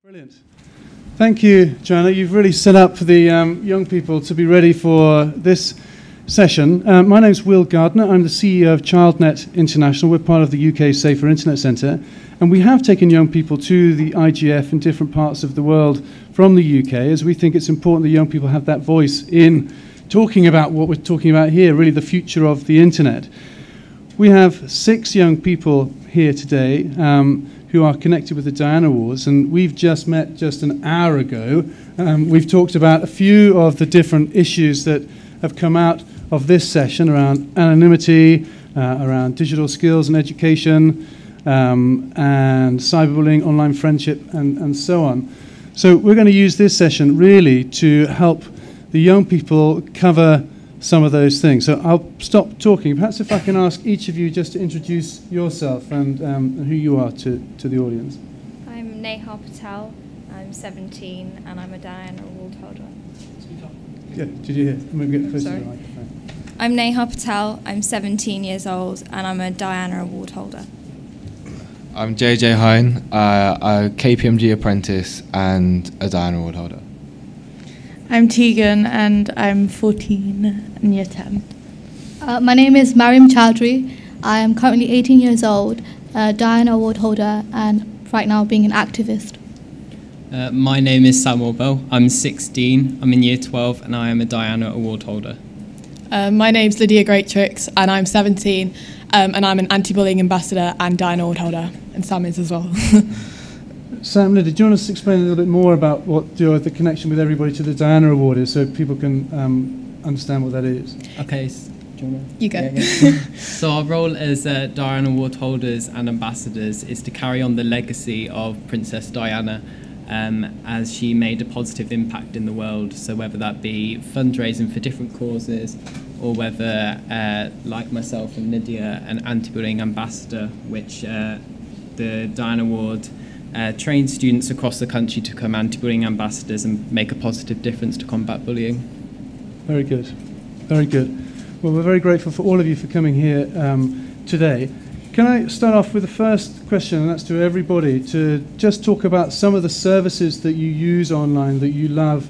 Brilliant. Thank you, Joanna. You've really set up the young people to be ready for this session. My name's Will Gardner. I'm the CEO of Childnet International. We're part of the UK Safer Internet Centre. And we have taken young people to the IGF in different parts of the world from the UK, as we think it's important that young people have that voice in talking about what we're talking about here, really the future of the internet. We have 6 young people here today who are connected with the Diana Awards, and we've just met just an hour ago. We've talked about a few of the different issues that have come out of this session around anonymity, around digital skills and education, and cyberbullying, online friendship, and so on. So we're going to use this session really to help the young people cover some of those things. So I'll stop talking. Perhaps if I can ask each of you just to introduce yourself and who you are to the audience. I'm Neha Patel. I'm 17 and I'm a Diana Award holder. Yeah, did you hear? Maybe get closer to the microphone. I'm Neha Patel. I'm 17 years old and I'm a Diana Award holder. I'm JJ Hine, a KPMG apprentice and a Diana Award holder. I'm Tegan and I'm 14 in year 10. My name is Mariam Chowdhury. I am currently 18 years old, a Diana Award holder, and right now being an activist. My name is Samuel Bell. I'm 16, I'm in year 12, and I am a Diana Award holder. My name's Lydia Greatrix and I'm 17, and I'm an anti-bullying ambassador and Diana Award holder, and Sam is as well. Sam, Lydia, do you want to explain a little bit more about what the connection with everybody to the Diana Award is, so people can understand what that is? Okay, do you want to? You go. Yeah. So our role as Diana Award holders and ambassadors is to carry on the legacy of Princess Diana, as she made a positive impact in the world. So whether that be fundraising for different causes, or whether, like myself and Lydia, an anti-bullying ambassador, which the Diana Award train students across the country to become anti-bullying ambassadors and make a positive difference to combat bullying. Very good. Very good. Well, we're very grateful for all of you for coming here today. Can I start off with the first question, and that's to everybody, to just talk about some of the services that you use online that you love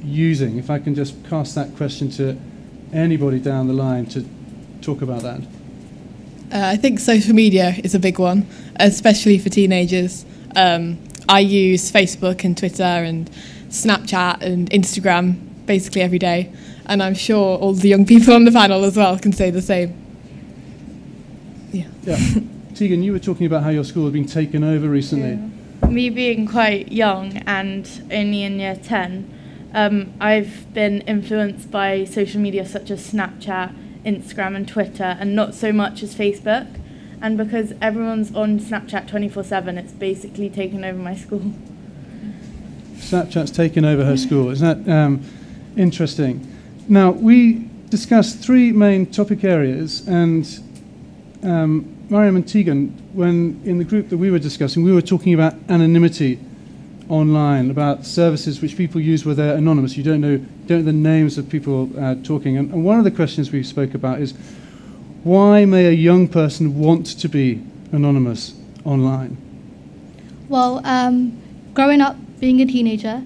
using. If I can just cast that question to anybody down the line to talk about that. I think social media is a big one, especially for teenagers. I use Facebook and Twitter and Snapchat and Instagram basically every day, and I'm sure all the young people on the panel as well can say the same. Yeah. Tegan, you were talking about how your school had been taken over recently. Yeah. Me being quite young and only in year 10, I've been influenced by social media such as Snapchat, Instagram and Twitter, and not so much as Facebook. And because everyone's on Snapchat 24/7, it's basically taken over my school. Snapchat's taken over her school. Isn't that interesting? Now, we discussed 3 main topic areas, and Mariam and Tegan, when in the group that we were discussing, we were talking about anonymity online, about services which people use where they're anonymous. You don't know the names of people talking. And one of the questions we spoke about is, why may a young person want to be anonymous online? Well, growing up, being a teenager,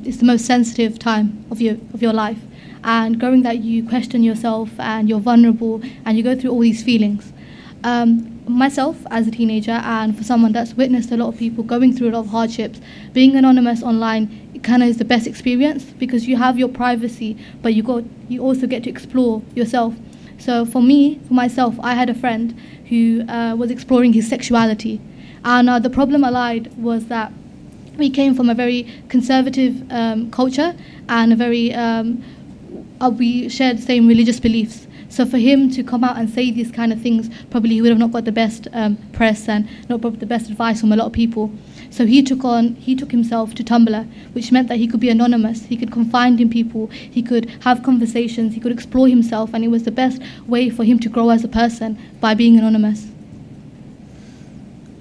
is the most sensitive time of your life. And growing that, you question yourself and you're vulnerable and you go through all these feelings. Myself, as a teenager, and for someone that's witnessed a lot of people going through a lot of hardships, being anonymous online, it kind of is the best experience because you have your privacy, but you also get to explore yourself. So for myself, I had a friend who was exploring his sexuality, and the problem allied was that we came from a very conservative culture and a very we shared the same religious beliefs. So for him to come out and say these kind of things, probably he would have not got the best press and not got the best advice from a lot of people. So he took himself to Tumblr, which meant that he could be anonymous, he could confide in people, he could have conversations, he could explore himself, and it was the best way for him to grow as a person, by being anonymous.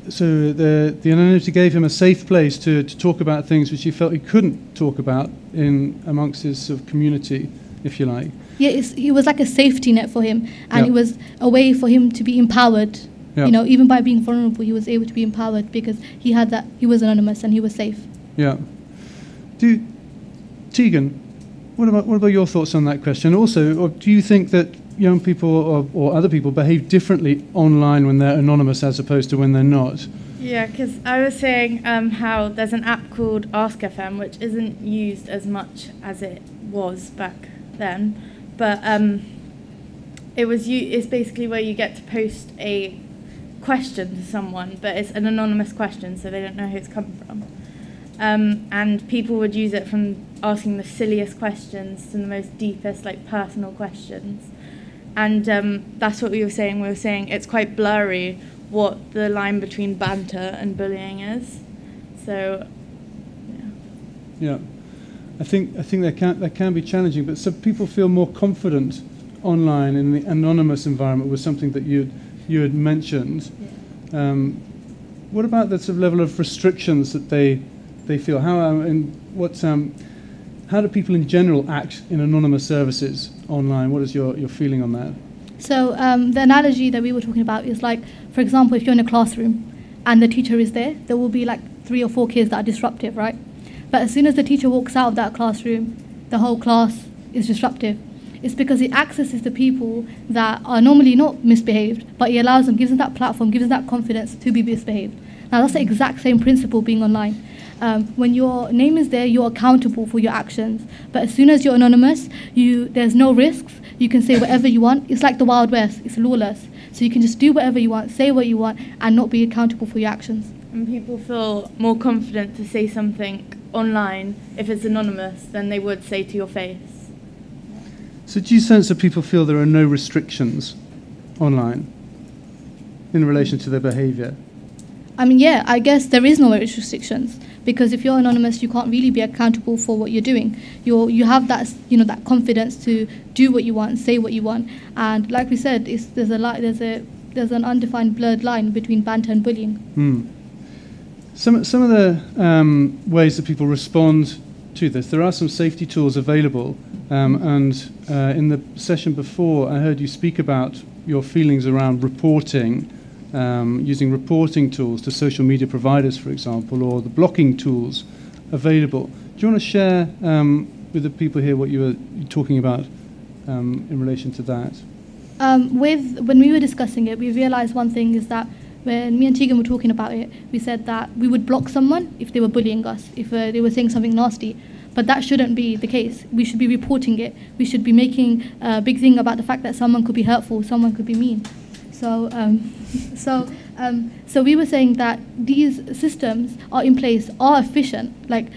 So the anonymity gave him a safe place to talk about things which he felt he couldn't talk about in amongst his sort of community, if you like. Yeah, it was like a safety net for him, and it was a way for him to be empowered Yeah. You know, even by being vulnerable, he was able to be empowered because he had that. He was anonymous and he was safe. Yeah. Tegan, what about your thoughts on that question? Also, or do you think that young people or other people behave differently online when they're anonymous as opposed to when they're not? Yeah, because I was saying how there's an app called Ask FM, which isn't used as much as it was back then, but it's basically where you get to post a question to someone, but it's an anonymous question, so they don't know who it's come from. And people would use it from asking the silliest questions to the most deepest, like, personal questions. And that's what we were saying. We were saying it's quite blurry what the line between banter and bullying is. So, yeah. I think that can be challenging, but some people feel more confident online in the anonymous environment was something that you had mentioned. Yeah. What about the sort of level of restrictions that they feel? How do people in general act in anonymous services online? What is your feeling on that? So the analogy that we were talking about is like, for example, if you're in a classroom and the teacher is there will be like 3 or 4 kids that are disruptive, right? But as soon as the teacher walks out of that classroom, the whole class is disruptive. It's because it accesses the people that are normally not misbehaved, but it allows them, gives them that platform, gives them that confidence to be misbehaved. Now that's the exact same principle being online. When your name is there, you're accountable for your actions. But as soon as you're anonymous, there's no risks. You can say whatever you want. It's like the Wild West. It's lawless. So you can just do whatever you want, say what you want, and not be accountable for your actions. and people feel more confident to say something online if it's anonymous than they would say to your face. So do you sense that people feel there are no restrictions online in relation to their behaviour? I mean, yeah, I guess there is no restrictions, because if you're anonymous, you can't really be accountable for what you're doing. You have that, that confidence to do what you want, say what you want, and like we said, there's an undefined blurred line between banter and bullying. Some of the ways that people respond to this, there are some safety tools available, and in the session before, I heard you speak about your feelings around reporting. Using reporting tools to social media providers, for example, or the blocking tools available. Do you want to share with the people here what you were talking about in relation to that? When we were discussing it, we realised one thing is that when me and Tegan were talking about it, we said that we would block someone if they were bullying us, if they were saying something nasty. But that shouldn't be the case. We should be reporting it. We should be making a big thing about the fact that someone could be hurtful, someone could be mean. So we were saying that these systems are in place, are efficient. Like,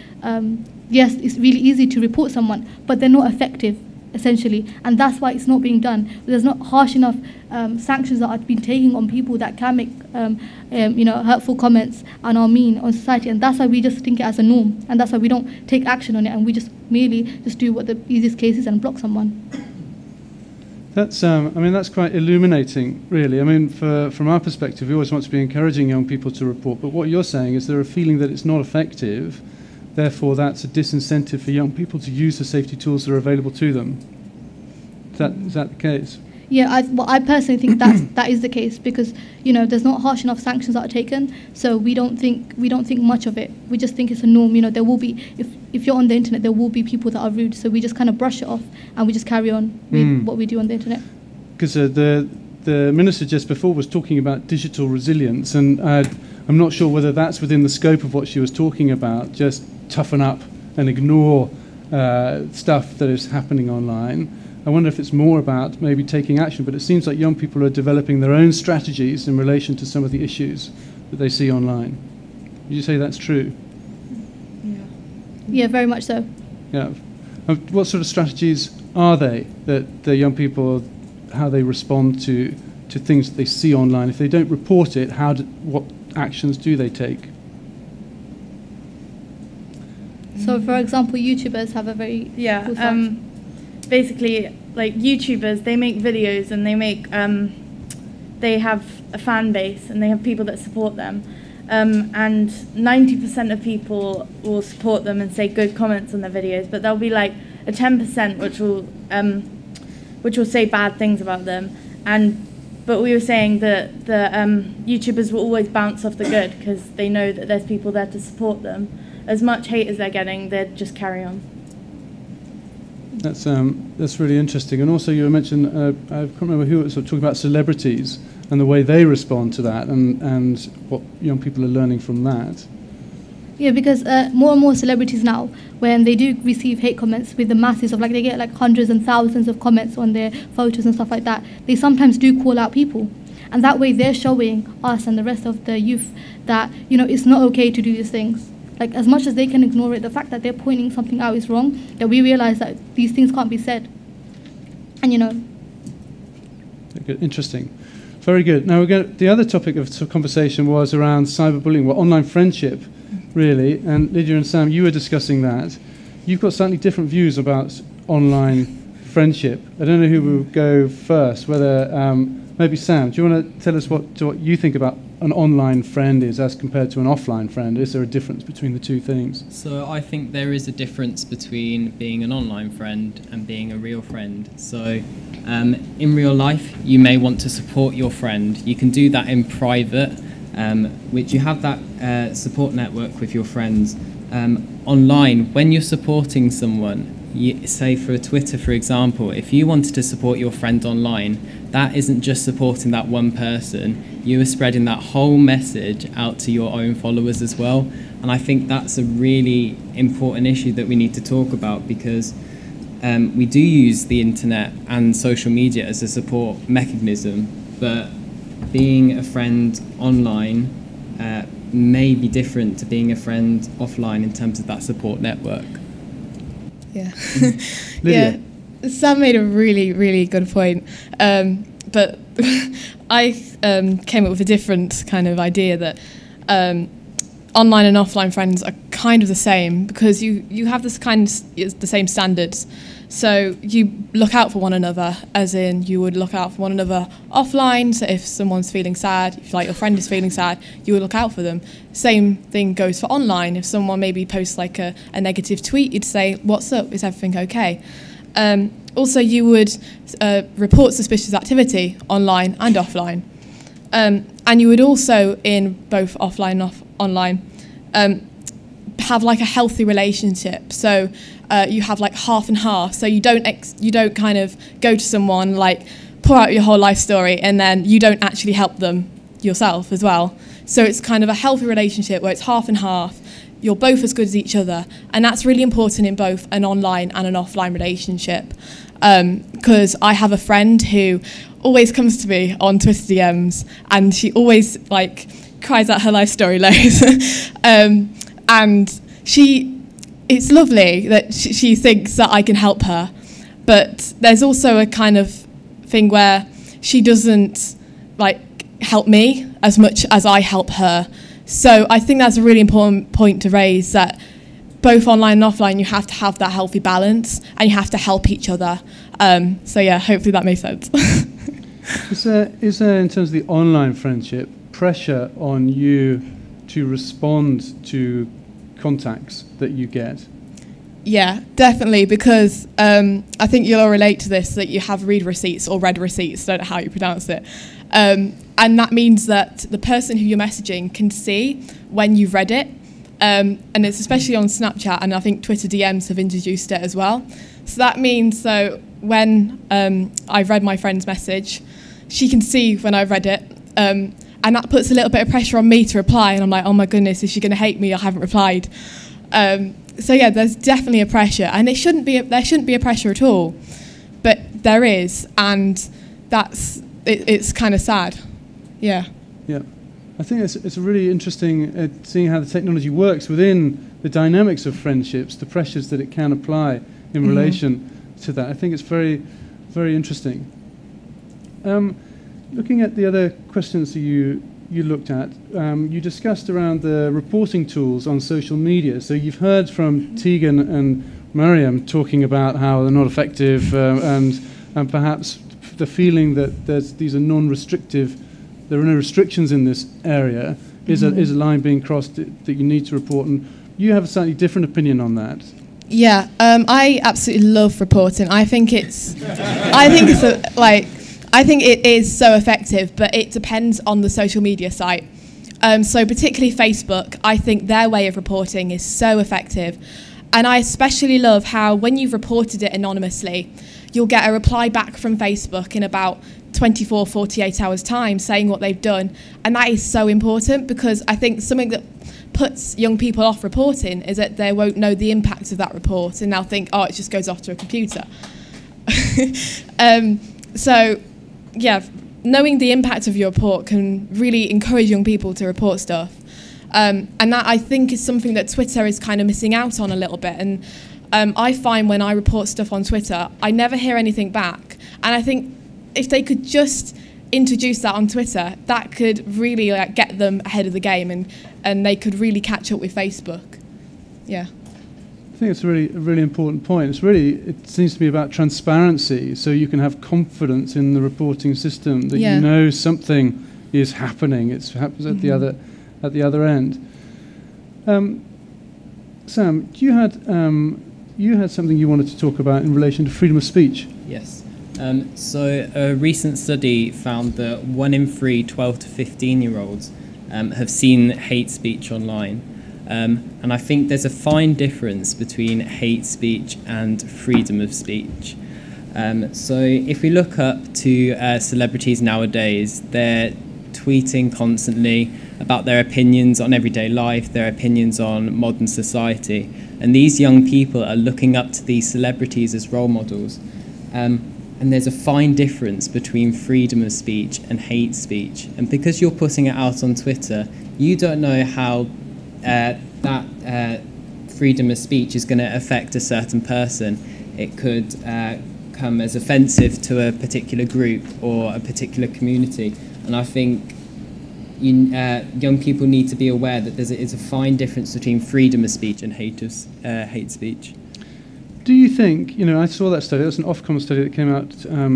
yes, it's really easy to report someone, but they're not effective, essentially. And that's why it's not being done. There's not harsh enough sanctions that are being taken on people that can make, hurtful comments and are mean on society. And that's why we just think it as a norm. And that's why we don't take action on it. And we just merely just do what the easiest case is and block someone. That's, that's quite illuminating, really. I mean, from our perspective, we always want to be encouraging young people to report, but what you're saying is they're a feeling that it's not effective, therefore that's a disincentive for young people to use the safety tools that are available to them. Is that the case? Yeah, I personally think that is the case, because there's not harsh enough sanctions that are taken, so we don't think much of it. We just think it's a norm. There will be, if you're on the internet, there will be people that are rude, so we just kind of brush it off and we just carry on with what we do on the internet. Because the minister just before was talking about digital resilience, and I'm not sure whether that's within the scope of what she was talking about. Just toughen up and ignore stuff that is happening online. I wonder if it's more about maybe taking action, but it seems like young people are developing their own strategies in relation to some of the issues that they see online. Would you say that's true? Yeah, very much so. Yeah. What sort of strategies are they that the young people, how they respond to things that they see online? If they don't report it, what actions do they take? So, for example, YouTubers have a very cool stance. Basically, like YouTubers, they make videos and they have a fan base and they have people that support them. And 90% of people will support them and say good comments on their videos, but there'll be like a 10% which will say bad things about them. but we were saying that the YouTubers will always bounce off the good because they know that there's people there to support them. As much hate as they're getting, they'd just carry on. That's really interesting. And also you mentioned, I can't remember who it was, talking about celebrities and the way they respond to that, and what young people are learning from that. Yeah, because more and more celebrities now, when they do receive hate comments with the masses of, like, they get like hundreds and thousands of comments on their photos and stuff like that, they sometimes do call out people. And that way they're showing us and the rest of the youth that, you know, it's not okay to do these things. Like, as much as they can ignore it, the fact that they're pointing something out is wrong, that we realize that these things can't be said. And, you know. Good. Interesting. Very good. Now, the other topic of conversation was around cyberbullying, well, online friendship, really. And Lydia and Sam, you were discussing that. You've got slightly different views about online friendship. I don't know who will go first, whether maybe Sam, do you want to tell us what you think about an online friend is as compared to an offline friend? Is there a difference between the two things? So I think there is a difference between being an online friend and being a real friend. So in real life, you may want to support your friend. You can do that in private, which you have that support network with your friends. Online, when you're supporting someone, say for Twitter, for example, if you wanted to support your friend online, that isn't just supporting that one person. You are spreading that whole message out to your own followers as well. And I think that's a really important issue that we need to talk about, because we do use the internet and social media as a support mechanism, but being a friend online may be different to being a friend offline in terms of that support network. Yeah. Lydia. Yeah. Sam made a really, really good point. But I came up with a different kind of idea that online and offline friends are kind of the same, because you have this kind of the same standards. So you look out for one another, as in you would look out for one another offline. So if someone's feeling sad, if like your friend is feeling sad, you would look out for them. Same thing goes for online. If someone maybe posts like a negative tweet, you'd say, "What's up? Is everything okay?" Also, you would report suspicious activity online and offline. And you would also, in both offline and online, have like a healthy relationship. So you have like half and half. So you don't kind of go to someone, like pour out your whole life story, and then you don't actually help them yourself as well. So it's kind of a healthy relationship where it's half and half. You're both as good as each other, and that's really important in both an online and an offline relationship. Because I have a friend who always comes to me on Twitter DMs, and she always like cries out her life story loads. And it's lovely that she thinks that I can help her, but there's also a kind of thing where she doesn't like help me as much as I help her. So I think that's a really important point to raise, that both online and offline, you have to have that healthy balance, and you have to help each other. So yeah, hopefully that makes sense. Is there, in terms of the online friendship, pressure on you to respond to contacts that you get? Yeah, definitely, because I think you'll all relate to this, that you have read receipts or read receipts, don't know how you pronounce it. And that means that the person who you're messaging can see when you've read it. And it's especially on Snapchat, and I think Twitter DMs have introduced it as well. So that means, so when I've read my friend's message, she can see when I've read it. And that puts a little bit of pressure on me to reply. And I'm like, oh my goodness, is she going to hate me? I haven't replied. So yeah, there's definitely a pressure, and there shouldn't be a pressure at all, but there is, and it's kind of sad. Yeah. Yeah, I think it's really interesting seeing how the technology works within the dynamics of friendships, the pressures that it can apply in relation to that. I think it's very, very interesting. Looking at the other questions that you looked at, you discussed around the reporting tools on social media. So you've heard from Tegan and Mariam talking about how they're not effective, and perhaps the feeling that these are non-restrictive, there are no restrictions in this area, is a line being crossed that you need to report. And you have a slightly different opinion on that. Yeah, I absolutely love reporting. I think it's I think it is so effective, but it depends on the social media site. So particularly Facebook, I think their way of reporting is so effective. And I especially love how when you've reported it anonymously, you'll get a reply back from Facebook in about 24, 48 hours time saying what they've done. And that is so important, because I think something that puts young people off reporting is that they won't know the impact of that report, and they'll think, oh, it just goes off to a computer. So, yeah, knowing the impact of your report can really encourage young people to report stuff. And that, I think, is something that Twitter is kind of missing out on a little bit. And I find when I report stuff on Twitter, I never hear anything back. And I think if they could just introduce that on Twitter, that could really get them ahead of the game, and they could really catch up with Facebook. Yeah. I think it's a really important point. It seems to be about transparency, so you can have confidence in the reporting system that you know something is happening. It happens at the other end. Sam, you had something you wanted to talk about in relation to freedom of speech. Yes. So a recent study found that 1 in 3 12 to 15-year-olds have seen hate speech online. And I think there's a fine difference between hate speech and freedom of speech. So if we look up to celebrities nowadays, they're tweeting constantly about their opinions on everyday life, their opinions on modern society. And these young people are looking up to these celebrities as role models. And there's a fine difference between freedom of speech and hate speech. And because you're putting it out on Twitter, you don't know how that freedom of speech is going to affect a certain person. It could come as offensive to a particular group or a particular community. And I think young people need to be aware that there is a fine difference between freedom of speech and hate speech. Do you think, I saw that study, that's an Ofcom study that came out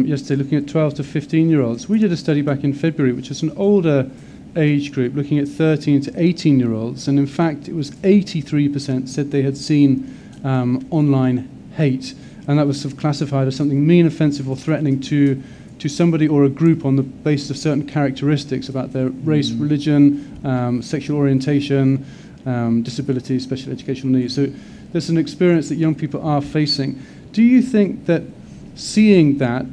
yesterday looking at 12 to 15-year-olds. We did a study back in February, which is an older age group, looking at 13 to 18-year-olds, and in fact it was 83% said they had seen online hate, and that was sort of classified as something mean, offensive or threatening to somebody or a group on the basis of certain characteristics about their race, religion, sexual orientation, disability, special educational needs. So there's an experience that young people are facing. Do you think that seeing that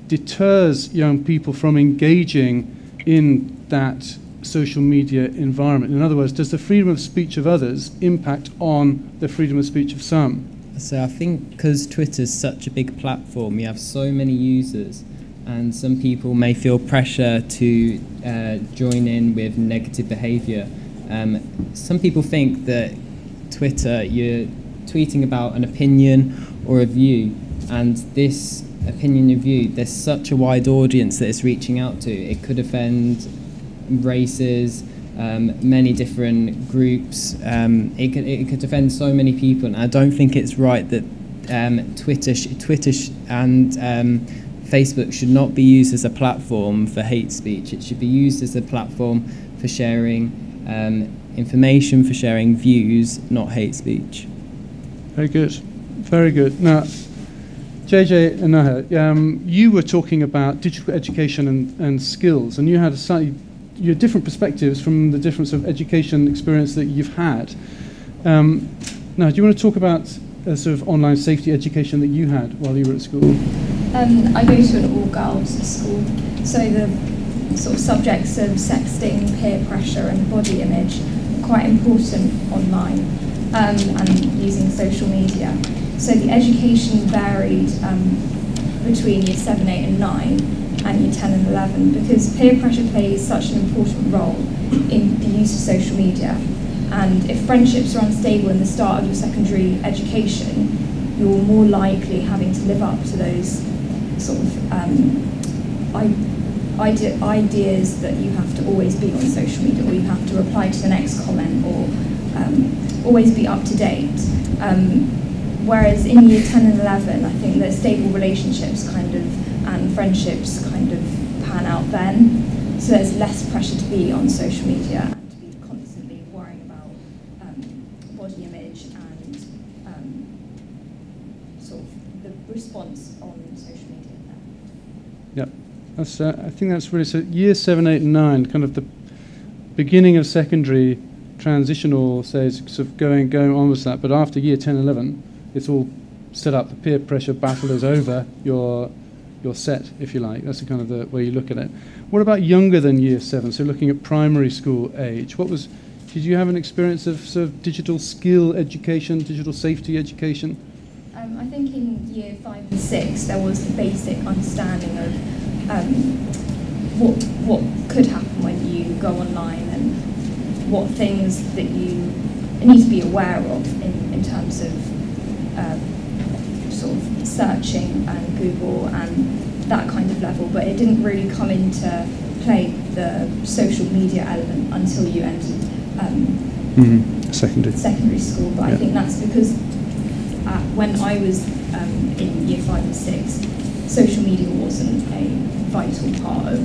deters young people from engaging in that social media environment? In other words, does the freedom of speech of others impact on the freedom of speech of some? So I think because Twitter's such a big platform, you have so many users, and some people may feel pressure to join in with negative behaviour. Some people think that Twitter, you're tweeting about an opinion or a view, and this opinion or view, there's such a wide audience that it's reaching out to. It could offend races, many different groups. It could offend so many people, and I don't think it's right that Twitter and Facebook should not be used as a platform for hate speech. It should be used as a platform for sharing information, for sharing views, not hate speech. Very good. Very good. Now, JJ and Naha, you were talking about digital education and skills, and you had your different perspectives from the difference of education experience that you've had. Now, do you want to talk about sort of online safety education that you had while you were at school? I go to an all-girls school, so the sort of subjects of sexting, peer pressure and body image are quite important online, and using social media. So the education varied between year 7, 8 and 9 and year 10 and 11, because peer pressure plays such an important role in the use of social media. And if friendships are unstable in the start of your secondary education, you're more likely having to live up to those sort of ideas that you have to always be on social media, or you have to reply to the next comment, or always be up to date. Whereas in year 10 and 11, I think that stable relationships and friendships kind of pan out then. So there's less pressure to be on social media and to be constantly worrying about body image and sort of the response on social media then. Yep. That's, I think that's really, so year 7, 8, and 9, kind of the beginning of secondary transitional, say, sort of going on with that, but after year 10, 11, it's all set up, the peer pressure battle is over, you're set, if you like. That's the kind of the way you look at it. What about younger than year 7, so looking at primary school age? Did you have an experience of sort of digital skill education, digital safety education? I think in year 5 and 6 there was the basic understanding of what could happen when you go online and what things that you need to be aware of in terms of sort of searching and Google and that kind of level, but it didn't really come into play, the social media element, until you entered secondary school. But I think that's because when I was in year 5 and 6, social media wasn't a vital part of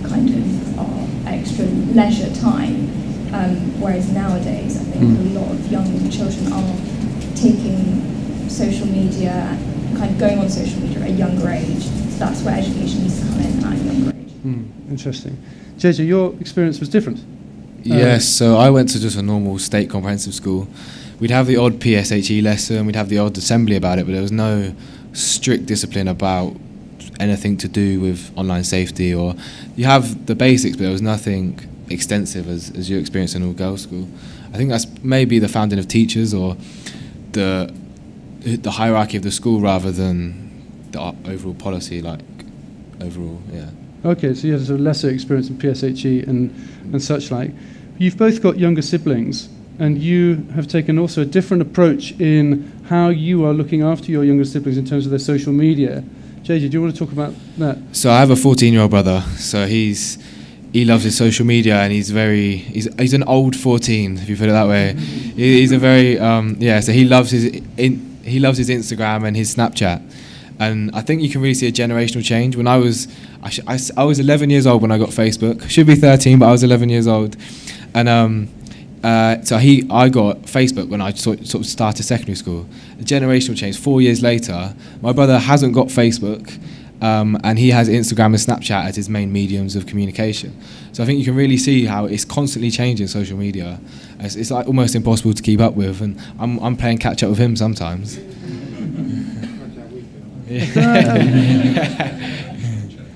kind of our extra leisure time, whereas nowadays I think a lot of young children are taking social media, kind of going on social media at a younger age. So that's where education needs to come in at a younger age. Interesting. JJ, your experience was different. Yes, so I went to just a normal state comprehensive school. We'd have the odd PSHE lesson, we'd have the odd assembly about it, but there was no strict discipline about anything to do with online safety, or you have the basics, but there was nothing extensive as you experienced in all girls school. I think that's maybe the founding of teachers or the hierarchy of the school rather than the overall policy, like overall, yeah. Okay, so you had a sort of lesser experience in PSHE and such like. You've both got younger siblings, and you have taken also a different approach in how you are looking after your younger siblings in terms of their social media. JJ, do you want to talk about that? So I have a 14-year-old brother, so he loves his social media, and he's an old 14, if you put it that way. He's a very so he loves his Instagram and his Snapchat. And I think you can really see a generational change. When I was 11 years old when I got Facebook. Should be 13, but I was 11 years old. And so I got Facebook when I sort of started secondary school. A generational change. 4 years later, my brother hasn't got Facebook, and he has Instagram and Snapchat as his main mediums of communication. So I think you can really see how it's constantly changing social media. It's like almost impossible to keep up with, and I'm playing catch up with him sometimes.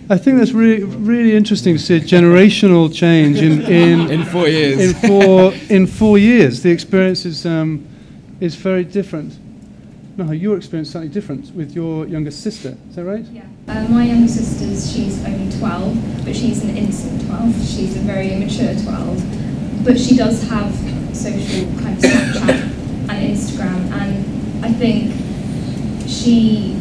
I think that's really interesting to see a generational change in 4 years. In 4 years, the experience is very different. No, your experience is slightly different with your younger sister. Is that right? Yeah. My younger sister, she's only 12, but she's an innocent 12. She's a very immature 12, but she does have social kind of Snapchat and Instagram, and I think she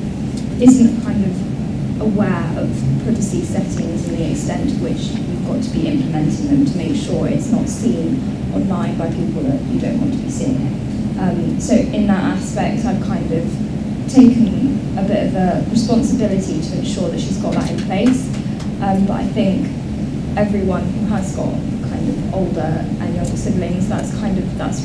isn't kind of aware of privacy settings and the extent to which you've got to be implementing them to make sure it's not seen online by people that you don't want to be seeing it. So in that aspect, I've kind of taken a bit of a responsibility to ensure that she's got that in place. But I think everyone who has got kind of older and younger siblings, that's a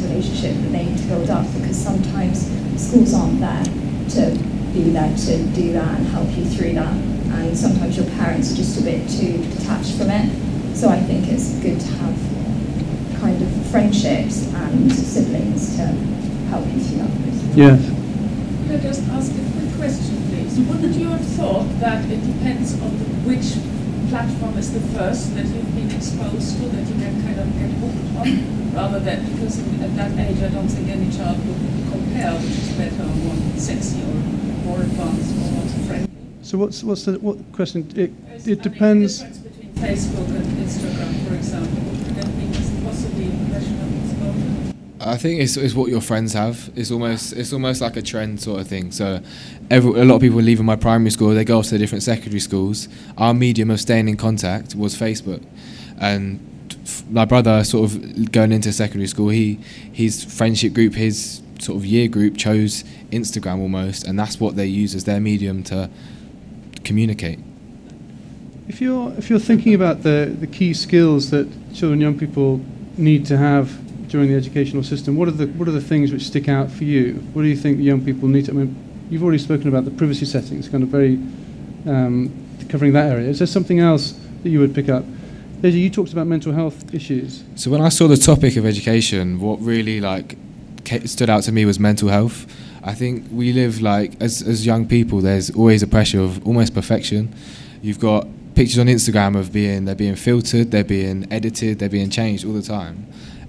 relationship that they need to build up, because sometimes schools aren't there to be there to do that and help you through that, and sometimes your parents are just a bit too detached from it. So I think it's good to have kind of friendships and siblings to help you through that. Yes. Could I just ask a quick question, please? Wouldn't you have thought that it depends on which platform is the first that you've been exposed to, that you can kind of get hooked on, rather than, because at that age I don't think any child would compare which is better or more sexy or more advanced or more friendly. So what question? It depends. The difference between Facebook and Instagram, for example, could that be possibly rational exposure? I think it's what your friends have. It's almost like a trend sort of thing. So a lot of people leaving my primary school, they go off to different secondary schools. Our medium of staying in contact was Facebook, and my brother sort of going into secondary school, his friendship group, his sort of year group chose Instagram almost, and that's what they use as their medium to communicate. If you're thinking about the key skills that children and young people need to have during the educational system, what are the things which stick out for you? What do you think the young people need to? I mean, you've already spoken about the privacy settings, kind of very covering that area. Is there something else that you would pick up? Deja, you talked about mental health issues. So when I saw the topic of education, what really stood out to me was mental health. I think we live as young people, there's always a pressure of almost perfection. You've got pictures on Instagram of they're being filtered, they're being edited, they're being changed all the time.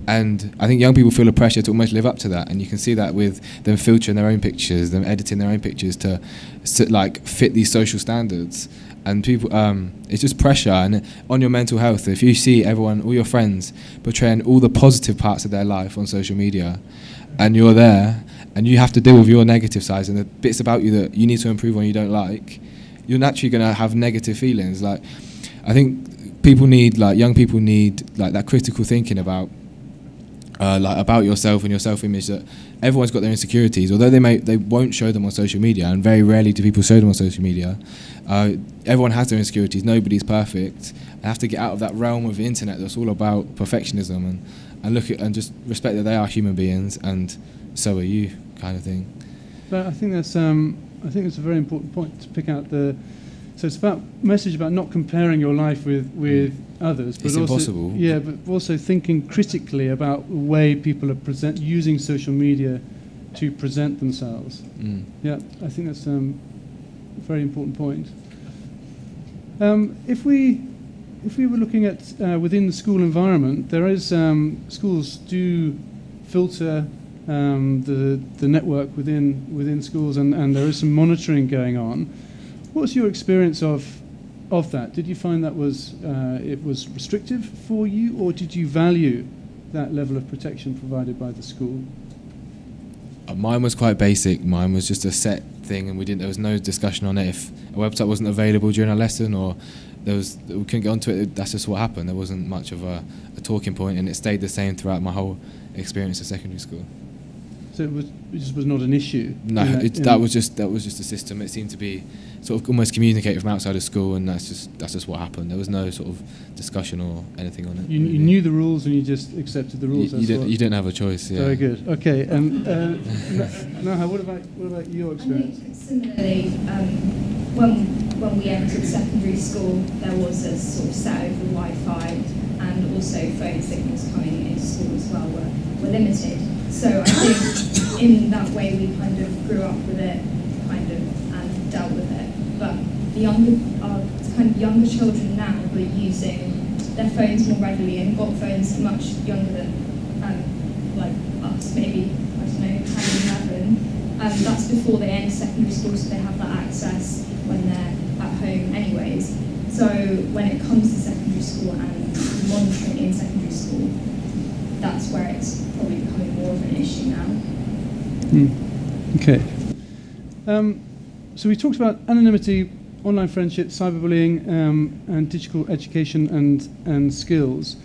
And I think young people feel a pressure to almost live up to that, and you can see that with them filtering their own pictures, them editing their own pictures to fit these social standards. And people, it's just pressure. And on your mental health, if you see all your friends portraying all the positive parts of their life on social media, and you're there, and you have to deal with your negative sides and the bits about you that you need to improve on you don't like, you're naturally going to have negative feelings. I think young people need that critical thinking about yourself and your self-image, that everyone's got their insecurities, although they won't show them on social media, and very rarely do people show them on social media. Everyone has their insecurities, nobody's perfect. They have to get out of that realm of the internet that's all about perfectionism and look at and just respect that they are human beings and so are you, kind of thing. But I think that's a very important point to pick out. So it's about message about not comparing your life with others. But it's also, impossible. Yeah, but also thinking critically about the way people are using social media to present themselves. Yeah, I think that's a very important point. If we were looking at within the school environment, there is schools do filter the network within schools, and there is some monitoring going on. What's your experience of that? Did you find that it was restrictive for you, or did you value that level of protection provided by the school? Mine was quite basic. Mine was just a set thing, and there was no discussion on it. If a website wasn't available during a lesson, or we couldn't get onto it, that's just what happened. There wasn't much of a talking point, and it stayed the same throughout my whole experience of secondary school. So it just was not an issue? No, that was just a system. It seemed to be sort of almost communicated from outside of school, and that's just what happened. There was no sort of discussion or anything on it. You knew the rules and you just accepted the rules. You didn't have a choice. Yeah. Very good. Okay. Naha, what about your experience? I think similarly, when we entered secondary school, there was a sort of set over Wi-Fi, and also phone signals coming into school as well were limited. So I think in that way we kind of grew up with it, and dealt with it. But the younger children now who are using their phones more regularly and got phones much younger than like us, maybe, I don't know, 10, 11. That's before they enter secondary school, so they have that access when they're at home anyways. So when it comes to secondary school and monitoring in secondary school, that's where it's probably becoming more of an issue now. Okay. So we talked about anonymity, online friendship, cyberbullying, and digital education and skills.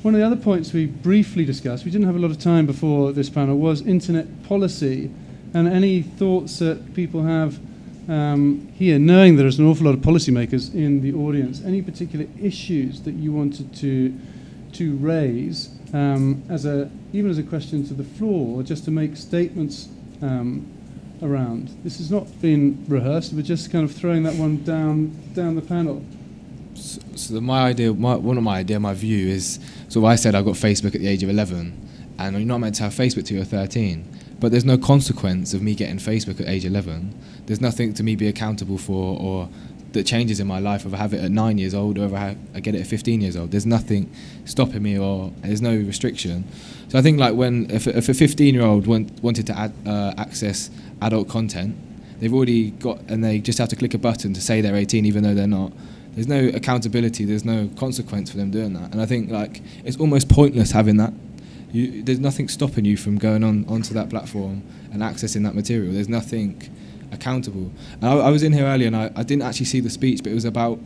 One of the other points we briefly discussed, we didn't have a lot of time before this panel, was internet policy. And any thoughts that people have here, knowing there's an awful lot of policymakers in the audience, any particular issues that you wanted to raise even as a question to the floor, or just to make statements around? This has not been rehearsed. We're just kind of throwing that one down the panel. So my view is, so I said I got Facebook at the age of 11, and you're not meant to have Facebook till you're 13. But there's no consequence of me getting Facebook at age 11. There's nothing to me be accountable for, or that changes in my life if I have it at 9 years old or if I get it at 15 years old. There's nothing stopping me, or there's no restriction. So I think if a 15-year-old wanted to access adult content, they've already got, and they just have to click a button to say they're 18 even though they're not. There's no accountability, there's no consequence for them doing that. And I think it's almost pointless having that. There's nothing stopping you from going onto that platform and accessing that material. There's nothing accountable. And I was in here earlier, and I didn't actually see the speech, but it was about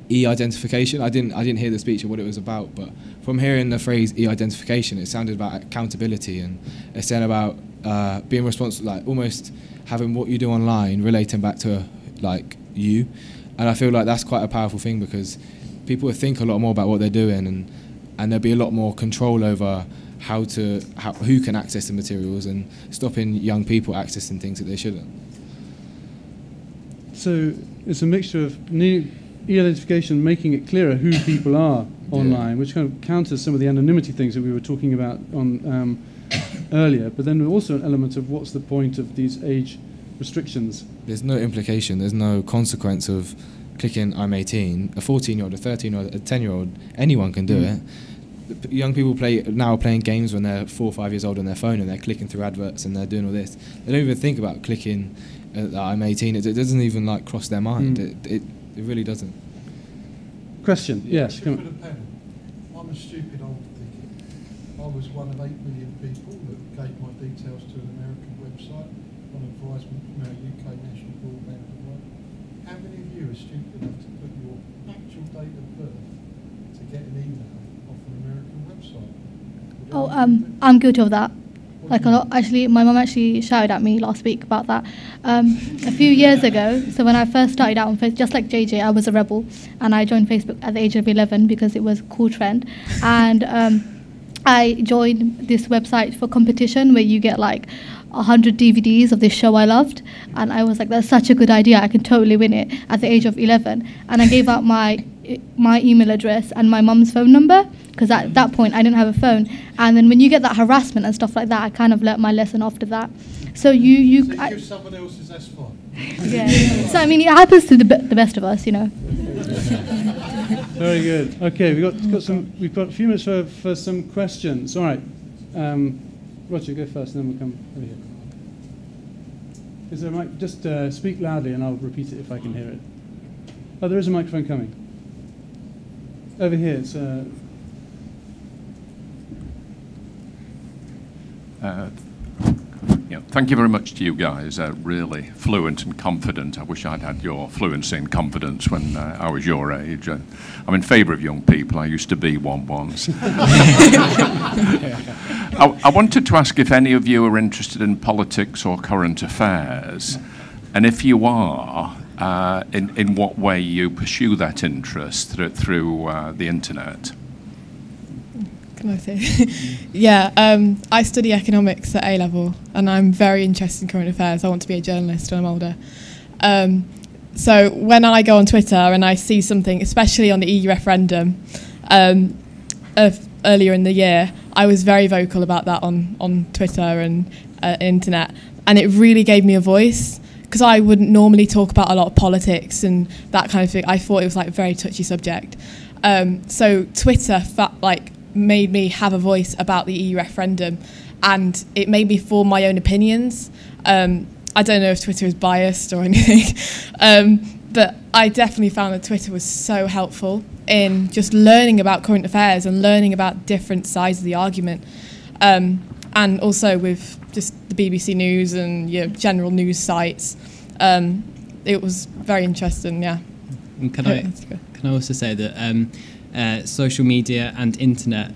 e-identification. I didn't hear the speech of what it was about, but from hearing the phrase e-identification, it sounded about accountability, and it said about being responsible, almost having what you do online relating back to you. And I feel like that's quite a powerful thing, because people would think a lot more about what they're doing, and there'll be a lot more control over who can access the materials, and stopping young people accessing things that they shouldn't. So it's a mixture of new e-identification, making it clearer who people are online, which kind of counters some of the anonymity things that we were talking about on earlier. But then also an element of what's the point of these age restrictions. There's no implication, there's no consequence of clicking I'm 18. A 14-year-old, a 13-year-old, a 10-year-old, anyone can do it. Young people playing games when they're 4 or 5 years old on their phone, and they're clicking through adverts and they're doing all this. They don't even think about clicking I'm 18. It doesn't even like cross their mind. It really doesn't. Question? Yes. For the panel, I'm a stupid old dickhead. I was one of 8 million people that gave my details to an American website on advisement from our UK national broadband provider. How many of you are stupid enough to put your actual date of birth to get an email off an American website? Oh, I'm guilty of that. Like a lot. Actually, my mum actually shouted at me last week about that. A few years ago, so when I first started out on Facebook, just like JJ, I was a rebel, and I joined Facebook at the age of 11 because it was a cool trend. And I joined this website for competition where you get like 100 DVDs of this show I loved, and I was like, that's such a good idea, I can totally win it at the age of 11. And I gave out my email address and my mum's phone number, because at that point I didn't have a phone. And then when you get that harassment and stuff like that, I kind of learnt my lesson after that. So you give someone else's, that's fine. Yeah. So I mean, it happens to the best of us, you know. Very good. Okay, we've got a few minutes for some questions. All right, Roger, go first, and then we'll come over here. Is there a mic? Just speak loudly, and I'll repeat it if I can hear it. Oh, there is a microphone coming. Over here, it's. Thank you very much to you guys. Really fluent and confident. I wish I'd had your fluency and confidence when I was your age. I'm in favour of young people. I used to be one once. I wanted to ask if any of you are interested in politics or current affairs, and if you are, in what way you pursue that interest through the internet. Can I say? Yeah, I study economics at A-level, and I'm very interested in current affairs. I want to be a journalist when I'm older. So when I go on Twitter and I see something, especially on the EU referendum earlier in the year, I was very vocal about that on Twitter and internet, and it really gave me a voice, because I wouldn't normally talk about a lot of politics and that kind of thing. I thought it was like a very touchy subject. So Twitter made me have a voice about the EU referendum, and it made me form my own opinions. I don't know if Twitter is biased or anything, but I definitely found that Twitter was so helpful in just learning about current affairs and learning about different sides of the argument. And also with just the BBC News and general news sites, it was very interesting, yeah. And can I also say that social media and internet,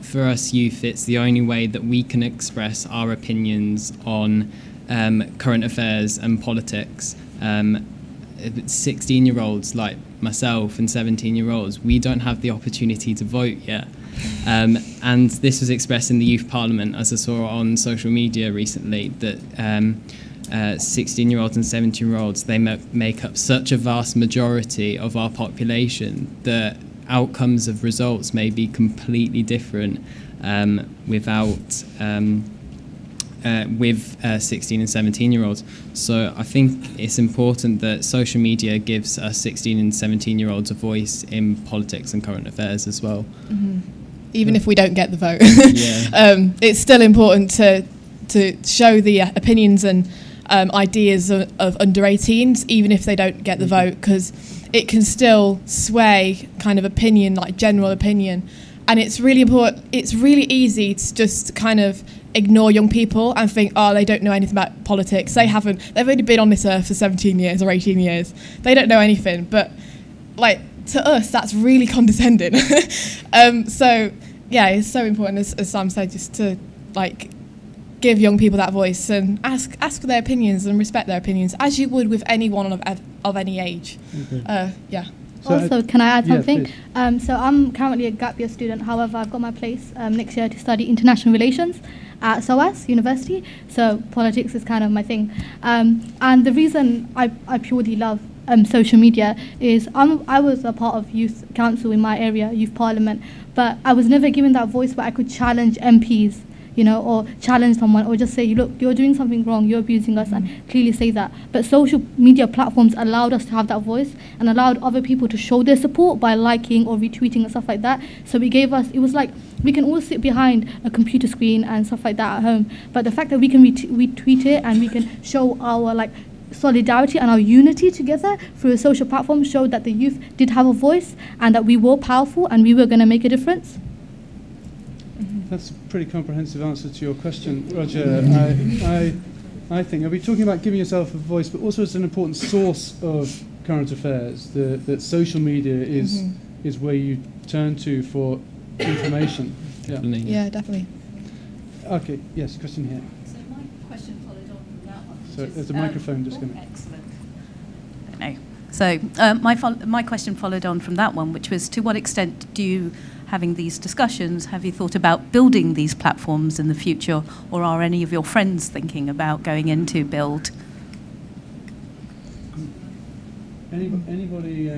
for us youth, it's the only way that we can express our opinions on current affairs and politics. 16-year-olds like myself and 17-year-olds, we don't have the opportunity to vote yet. And this was expressed in the Youth Parliament, as I saw on social media recently, that 16-year-olds and 17-year-olds, they make up such a vast majority of our population that outcomes of results may be completely different with 16 and 17-year-olds. So I think it's important that social media gives us 16 and 17-year-olds a voice in politics and current affairs as well. Mm-hmm. Even if we don't get the vote. Yeah. It's still important to show the opinions and ideas of under 18s, even if they don't get the vote, because it can still sway kind of opinion, like general opinion. And it's really important. It's really easy to just kind of ignore young people and think, oh, they don't know anything about politics. They've only been on this earth for 17 years or 18 years. They don't know anything. But like to us, that's really condescending. So yeah, it's so important, as Sam said, just to like give young people that voice and ask for their opinions and respect their opinions, as you would with anyone of any age. Okay. Yeah. So also, can I add something? Yeah, so I'm currently a gap year student. However, I've got my place next year to study international relations. at SOAS University, so politics is kind of my thing. And the reason I purely love social media is I was a part of youth council in my area, youth parliament, but I was never given that voice where I could challenge MPs, you know, or challenge someone, or just say, look, you're doing something wrong, you're abusing us, and clearly say that. But social media platforms allowed us to have that voice and allowed other people to show their support by liking or retweeting and stuff like that. So it was like, we can all sit behind a computer screen and stuff like that at home, but the fact that we can retweet it and we can show our like solidarity and our unity together through a social platform showed that the youth did have a voice and that we were powerful and we were going to make a difference. That's a pretty comprehensive answer to your question, Roger. I think, are we talking about giving yourself a voice, but also as an important source of current affairs, that social media is where you turn to for information? Definitely. Yeah, definitely. Okay, yes, question here. So my question followed on from that one. So there's a microphone just coming. Excellent. No. So my question followed on from that one, which was, to what extent do you, having these discussions, have you thought about building these platforms in the future, or are any of your friends thinking about going into build? Anybody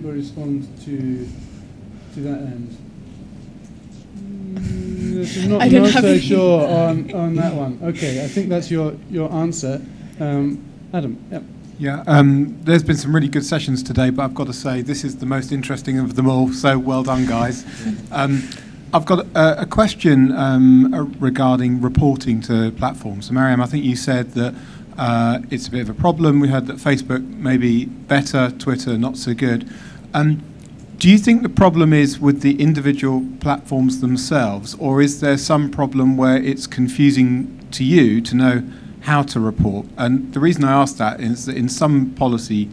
respond to that end? I'm not so sure on that one. Okay, I think that's your answer. Adam, yep. Yeah, there's been some really good sessions today, but I've got to say this is the most interesting of them all, so well done, guys. I've got a question regarding reporting to platforms. So, Mariam, I think you said that it's a bit of a problem. We heard that Facebook may be better, Twitter not so good. Do you think the problem is with the individual platforms themselves, or is there some problem where it's confusing to you to know how to report? And the reason I ask that is that in some policy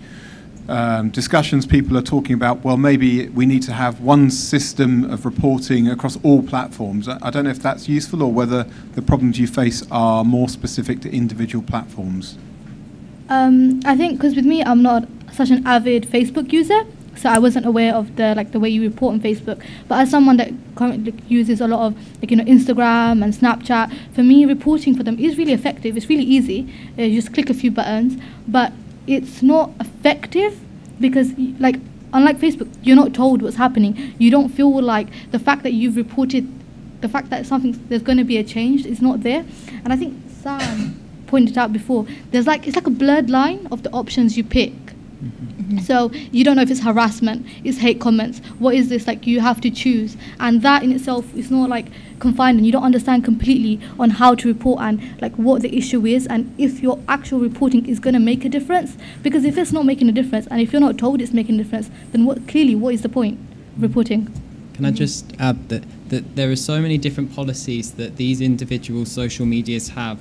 discussions, people are talking about, well, maybe we need to have one system of reporting across all platforms. I don't know if that's useful or whether the problems you face are more specific to individual platforms. I think because with me, I'm not such an avid Facebook user, so I wasn't aware of the way you report on Facebook. But as someone that currently uses a lot of Instagram and Snapchat, for me reporting for them is really effective. It's really easy. You just click a few buttons, but it's not effective because unlike Facebook, you're not told what's happening. You don't feel like the fact that you've reported, the fact that there's going to be a change is not there. And I think Sam pointed out before, it's like a blurred line of the options you pick. So you don't know if it's harassment, it's hate comments, what is this, you have to choose, and that in itself is not confined, and you don't understand completely on how to report and what the issue is, and if your actual reporting is going to make a difference. Because if it's not making a difference, and if you're not told it's making a difference, then what is the point of reporting? Can I just add that there are so many different policies that these individual social medias have.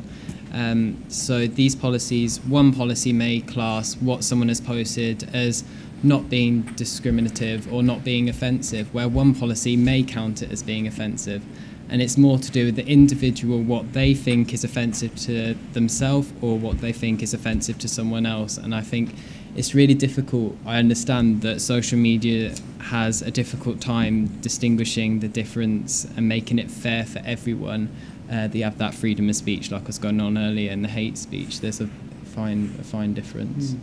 So these policies, one policy may class what someone has posted as not being discriminative or not being offensive, where one policy may count it as being offensive. And it's more to do with the individual, what they think is offensive to themselves or what they think is offensive to someone else. And I think it's really difficult. I understand that social media has a difficult time distinguishing the difference and making it fair for everyone. They have that freedom of speech, like was going on earlier, and the hate speech. There's a fine difference.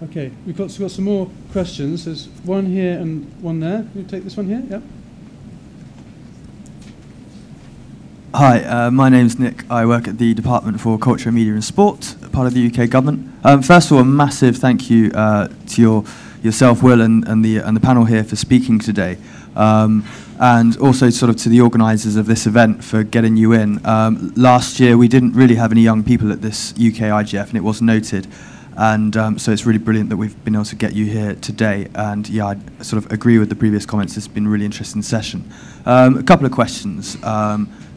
Okay, we've got some more questions. There's one here and one there. Can you take this one here? Yep. Hi, my name's Nick. I work at the Department for Culture, Media and Sport, part of the UK government. First of all, a massive thank you to yourself, Will, and the panel here for speaking today. And also sort of to the organisers of this event for getting you in. Last year we didn't really have any young people at this UK-IGF, and it was noted. And so it's really brilliant that we've been able to get you here today. And yeah, I sort of agree with the previous comments. It's been a really interesting session. A couple of questions,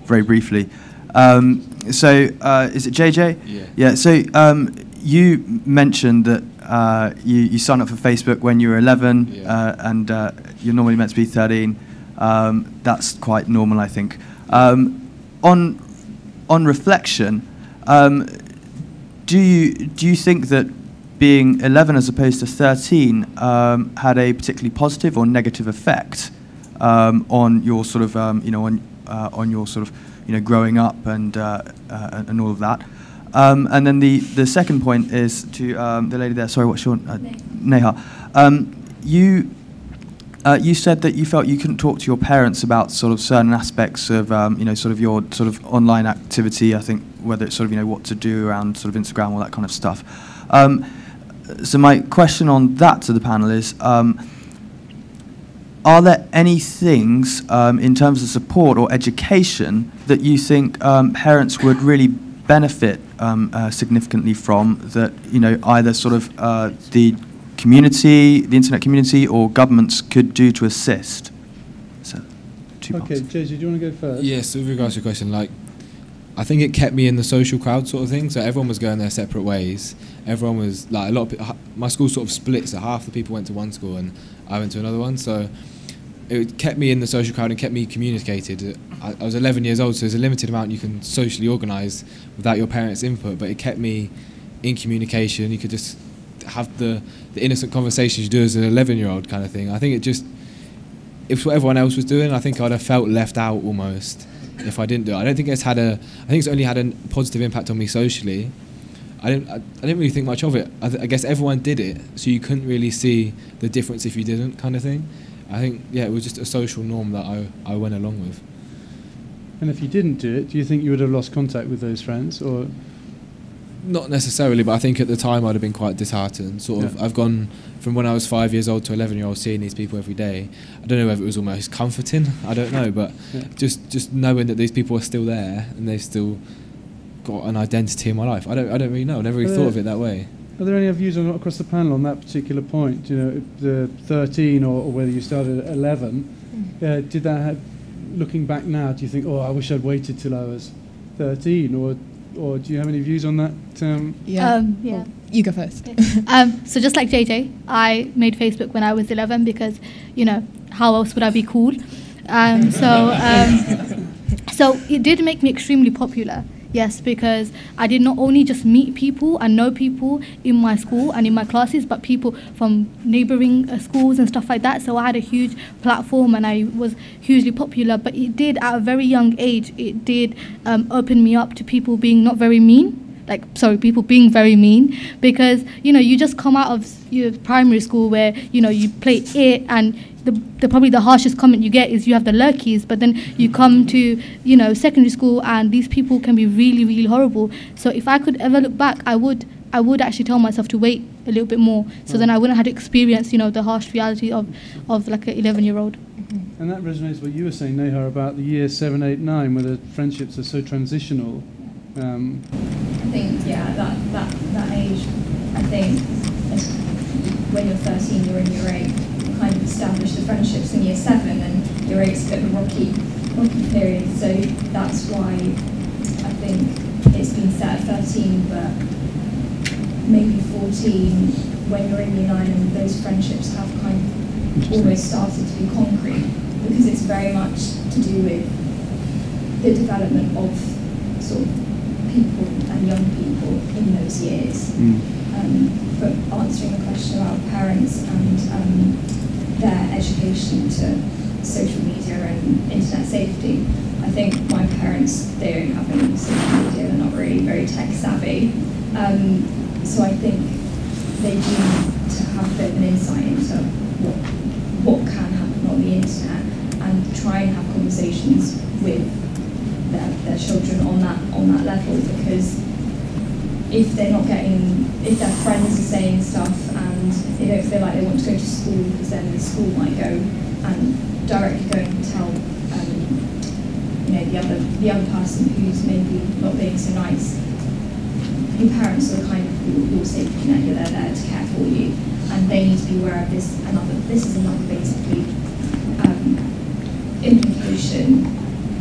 very briefly. So is it JJ? Yeah. Yeah. So you mentioned that you signed up for Facebook when you were 11, and you're normally meant to be 13. That's quite normal, I think. On reflection, do you think that being 11 as opposed to 13 had a particularly positive or negative effect on your sort of on on your sort of growing up and all of that. And then the second point is to the lady there. Sorry, what's your Neha? You said that you felt you couldn't talk to your parents about sort of certain aspects of sort of your sort of online activity. I think whether it's sort of what to do around sort of Instagram, all that kind of stuff. So my question on that to the panel is, are there any things in terms of support or education that you think parents would really benefit significantly from, that either sort of the community, the internet community, or governments could do to assist? So, okay, JJ, do you want to go first? Yes, with regards to your question, I think it kept me in the social crowd sort of thing. So everyone was going their separate ways. Everyone was a lot of my school sort of split. So half the people went to one school and I went to another one. So it kept me in the social crowd and kept me communicated. I was 11 years old, so there's a limited amount you can socially organise without your parents' input. But it kept me in communication. You could just have the innocent conversations you do as an 11-year-old kind of thing. I think if what everyone else was doing, I think I'd have felt left out almost if I didn't do it. I don't think I think it's only had a positive impact on me socially. I didn't really think much of it. I guess everyone did it, so you couldn't really see the difference if you didn't, kind of thing. I think, it was just a social norm that I went along with. And if you didn't do it, do you think you would have lost contact with those friends, or? Not necessarily, but I think at the time I'd have been quite disheartened. I've gone from when I was 5 years old to 11-year-old, seeing these people every day. I don't know whether it was almost comforting. I don't know, but just knowing that these people are still there and they've still got an identity in my life. I don't really know. I never really thought of it that way. Are there any views across the panel on that particular point? The 13 or whether you started at 11, did that have, looking back now, do you think, I wish I'd waited till I was 13, or do you have any views on that? Yeah. You go first. So just like JJ, I made Facebook when I was 11 because, how else would I be cool? So it did make me extremely popular. Yes, because I did not only just meet people and know people in my school and in my classes, but people from neighbouring schools and stuff like that. So I had a huge platform and I was hugely popular. But it did, at a very young age, it did open me up to people being not very mean. People being very mean, because you just come out of your primary school where you play it, and the probably the harshest comment you get is you have the lurkies, but then you come to secondary school and these people can be really, really horrible. So if I could ever look back, I would actually tell myself to wait a little bit more, so then I wouldn't have to experience the harsh reality of like an 11-year-old. And that resonates with what you were saying, Neha, about the year 7, 8, 9, where the friendships are so transitional. I think, that age, I think when you're 13, you're in year 8, you kind of establish the friendships in year 7, and year 8 is a bit of a rocky period, so that's why I think it's been set at 13, but maybe 14 when you're in year 9, and those friendships have kind of almost started to be concrete, because it's very much to do with the development of sort of people and young people in those years. But answering the question about parents and their education to social media and internet safety, I think my parents, they don't have any social media, they're not really very tech savvy. So I think they do need to have a bit of an insight into what can happen on the internet, and try and have conversations with their children on that level, because if their friends are saying stuff and they don't feel like they want to go to school, because then the school might go and directly go and tell the other person who's maybe not being so nice. Your parents are kind of your safety net, they're there to care for you, and they need to be aware of this is another basically implication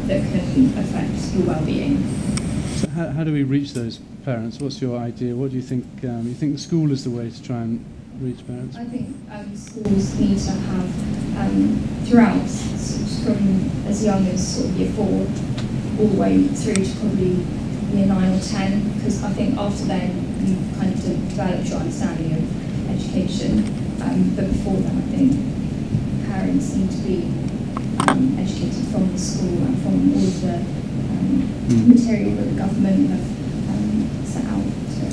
that can affect your well-being. So how do we reach those parents? What's your idea? What do you think? You think the school is the way to try and reach parents? I think schools need to have throughout, from as young as sort of year 4 all the way through to probably year 9 or 10, because I think after then you've kind of developed your understanding of education. But before then, I think parents need to be educated from the school and from all the material that the government have set out. So.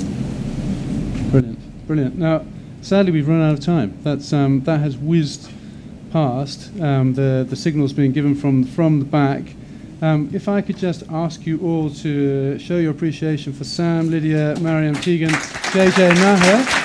Brilliant, brilliant. Now, sadly, we've run out of time. That has whizzed past. The signal's being given from the back. If I could just ask you all to show your appreciation for Sam, Lydia, Mariam, Tegan, JJ and Maher.